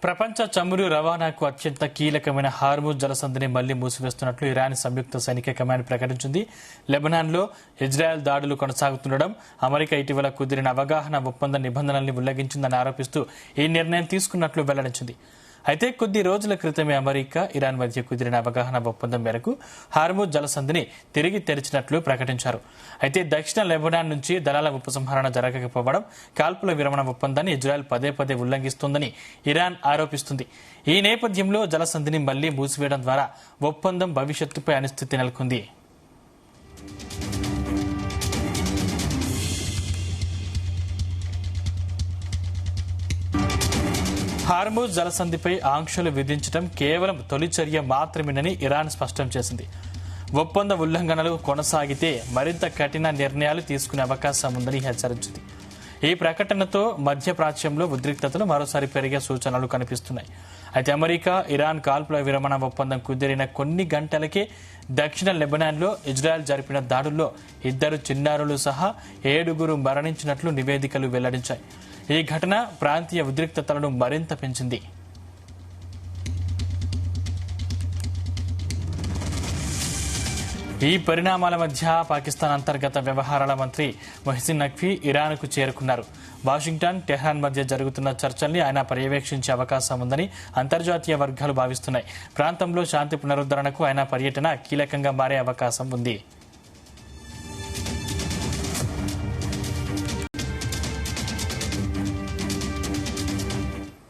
ప్రపంచ చమురు రవాణాకు అత్యంత కీలకమైన హార్ముజ్ జలసంధిని మళ్లీ మూసివేస్తున్నట్లు ఇరాన్ సంయుక్త సైనిక కమాండ్ ప్రకటించింది. లెబనాన్లో ఇజ్రాయెల్ దాడులు కొనసాగుతుండడం, అమెరికా ఇటీవల కుదిరిన అవగాహన ఒప్పంద నిబంధనల్ని ఉల్లంఘించిందని ఆరోపిస్తూ ఈ నిర్ణయం తీసుకున్నట్లు వెల్లడించింది. అయితే కొద్ది రోజుల క్రితమే అమెరికా, ఇరాన్ మధ్య కుదిరిన అవగాహన ఒప్పందం మేరకు హార్ముజ్ జలసంధిని తిరిగి తెరిచినట్లు ప్రకటించారు. అయితే దక్షిణ లెబనాన్ నుంచి దళాల ఉపసంహరణ జరగకపోవడం, కాల్పుల విరమణ ఒప్పందాన్ని ఇజ్రాయెల్ పదే పదే ఉల్లంఘిస్తోందని ఇరాన్ ఆరోపిస్తుంది. ఈ నేపథ్యంలో జలసంధిని మళ్లీ మూసివేయడం ద్వారా ఒప్పందం భవిష్యత్తుపై అనిశ్చితి నెలకొంది. హార్ముజ్ జలసంధిపై ఆంక్షలు విధించడం కేవలం తొలి చర్య మాత్రమేనని ఇరాన్ స్పష్టం చేసింది. ఒప్పంద ఉల్లంఘనలు కొనసాగితే మరింత కఠిన నిర్ణయాలు తీసుకునే అవకాశం ఉందని హెచ్చరించింది. ఈ ప్రకటనతో మధ్యప్రాచ్యంలో ఉద్రిక్తతలు మరోసారి పెరిగే సూచనలు కనిపిస్తున్నాయి. అయితే అమెరికా, ఇరాన్ కాల్పుల విరమణ ఒప్పందం కుదిరిన కొన్ని గంటలకే దక్షిణ లెబనాన్లో ఇజ్రాయెల్ జరిపిన దాడుల్లో 2 చిన్నారులు సహా 7 మరణించినట్లు నివేదికలు వెల్లడించాయి. ఈ ఘటన ప్రాంతీయ ఉద్రిక్తతలను మరింత పెంచింది. ఈ పరిణామాల మధ్య పాకిస్తాన్ అంతర్గత వ్యవహారాల మంత్రి మొహసిన్ నఖ్వీ ఇరాన్కు చేరుకున్నారు. వాషింగ్టన్, టెహ్రాన్ మధ్య జరుగుతున్న చర్చల్ని ఆయన పర్యవేక్షించే అవకాశం ఉందని అంతర్జాతీయ వర్గాలు భావిస్తున్నాయి. ప్రాంతంలో శాంతి పునరుద్ధరణకు ఆయన పర్యటన కీలకంగా మారే అవకాశం ఉంది.